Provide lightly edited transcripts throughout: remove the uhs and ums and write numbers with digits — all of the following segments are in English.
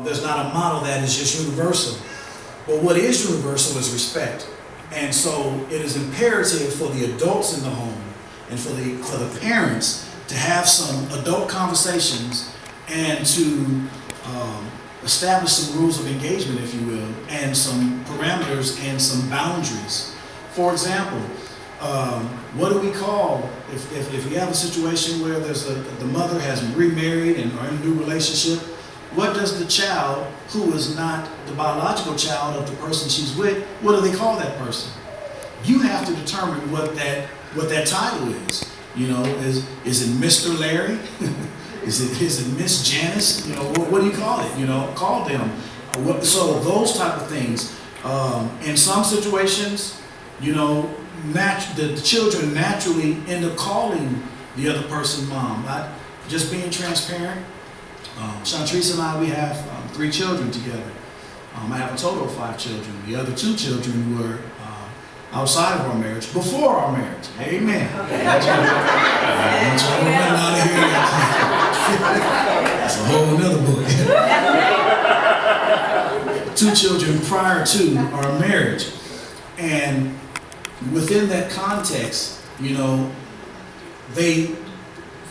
there's not a model that is just universal. But what is universal is respect. And so it is imperative for the adults in the home and for the parents to have some adult conversations and to establish some rules of engagement, if you will, and some parameters and some boundaries. For example, what do we call if we have a situation where the mother has remarried and are in a new relationship? What does the child who is not the biological child of the person she's with, what do they call that person? You have to determine what that title is. You know, is it Mr. Larry? Is it Miss Janice? You know, what do you call it? You know, call them. So those type of things. In some situations, you know, the children naturally end up calling the other person mom. Not just being transparent. Chantrice and I, we have 3 children together. I have a total of 5 children. The other 2 children were outside of our marriage, before our marriage. Amen. That's a whole nother book. 2 children prior to our marriage. And within that context, you know, they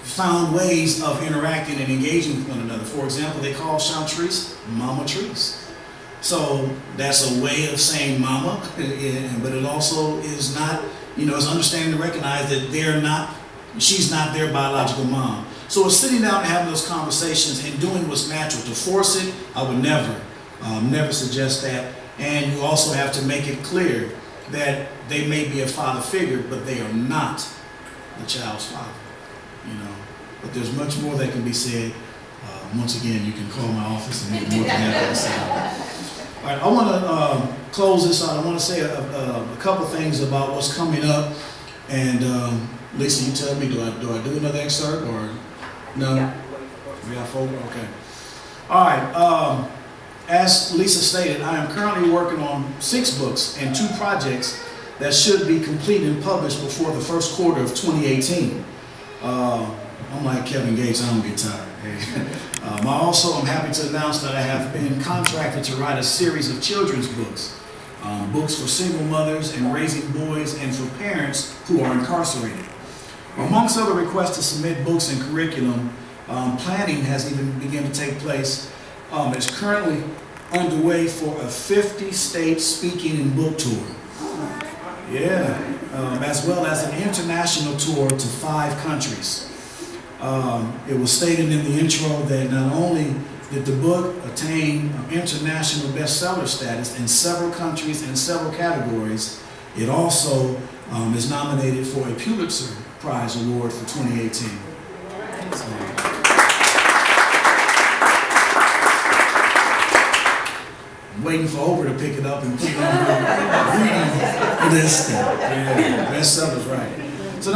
found ways of interacting and engaging with one another. For example, they call Chantrice Mama Treese. So that's a way of saying mama, but it also is not, you know, it's understanding to recognize that she's not their biological mom. So it's sitting down and having those conversations and doing what's natural. To force it, I would never suggest that. And you also have to make it clear that they may be a father figure, but they are not the child's father, you know. But there's much more that can be said. Once again, you can call my office and make more than that to say. All right, I want to close this out. I want to say a couple things about what's coming up. And Lisa, you tell me, do I do another excerpt or no? Yeah. We got 4? Okay. All right. As Lisa stated, I am currently working on 6 books and 2 projects that should be completed and published before the first quarter of 2018. I'm like Kevin Gates, I don't get tired. Also, I'm happy to announce that I have been contracted to write a series of children's books. Books for single mothers and raising boys and for parents who are incarcerated. Amongst other requests to submit books and curriculum, planning has even begun to take place. It's currently underway for a 50-state speaking and book tour. Yeah, as well as an international tour to 5 countries. It was stated in the intro that not only did the book attain international bestseller status in several countries and several categories, it also is nominated for a Pulitzer Prize Award for 2018. I'm waiting for Oprah to pick it up and put it on her reading list. Yeah, bestsellers, right. So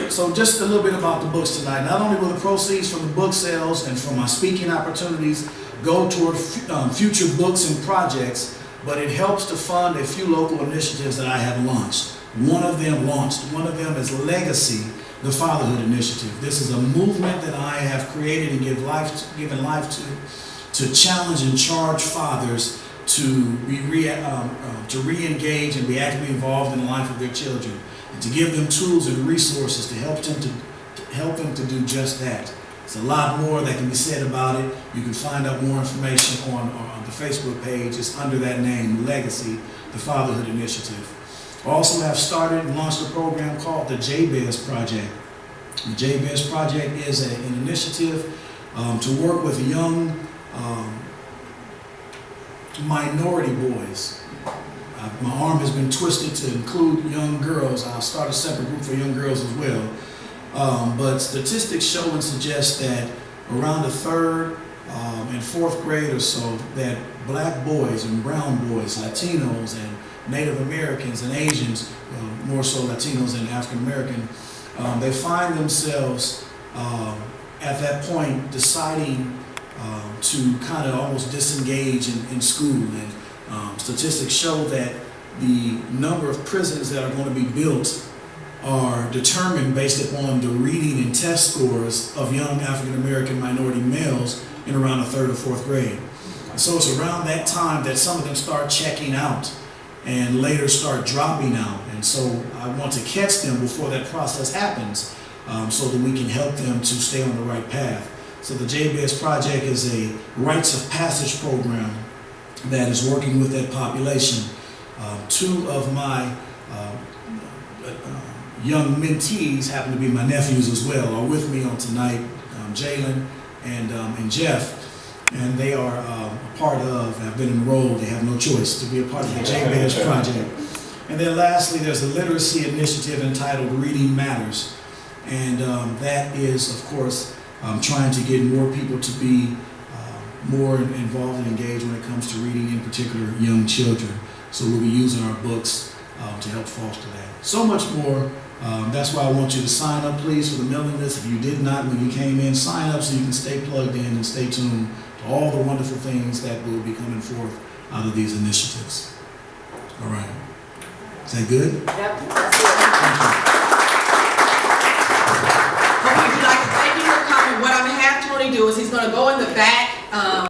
so just a little bit about the books tonight. Not only will the proceeds from the book sales and from my speaking opportunities go toward future books and projects, but it helps to fund a few local initiatives that I have launched. One of them is Legacy, the Fatherhood Initiative. This is a movement that I have created and given life to challenge and charge fathers to re-engage and be actively involved in the life of their children, and to give them tools and resources to help them to do just that. There's a lot more that can be said about it. You can find out more information on the Facebook page. It's under that name, Legacy, the Fatherhood Initiative. I also have started and launched a program called the JBES Project. The JBES Project is an initiative to work with young minority boys. My arm has been twisted to include young girls. I'll start a separate group for young girls as well. But statistics show and suggest that around the 3rd and 4th grade or so, that black boys and brown boys, Latinos and Native Americans and Asians, more so Latinos and African American, they find themselves at that point deciding to kind of almost disengage in school. And statistics show that the number of prisons that are going to be built are determined based upon the reading and test scores of young African American minority males in around the 3rd or 4th grade. So it's around that time that some of them start checking out and later start dropping out. And so I want to catch them before that process happens, so that we can help them to stay on the right path. So the JBS Project is a rites of passage program that is working with that population. Two of my young mentees happen to be my nephews as well, are with me on tonight, Jalen and Jeff. And they are a part of, have been enrolled, they have no choice to be a part of the JBS Project. And then lastly, there's a literacy initiative entitled Reading Matters. And that is, of course, trying to get more people to be more involved and engaged when it comes to reading, in particular young children. So we'll be using our books to help foster that. So much more. That's why I want you to sign up, please, for the mailing list. If you did not when you came in, sign up so you can stay plugged in and stay tuned to all the wonderful things that will be coming forth out of these initiatives. All right. Is that good? Yep, that's it. Thank you. Okay, we'd like to thank you for coming. What I'm going to have Tony do is he's going to go in the back.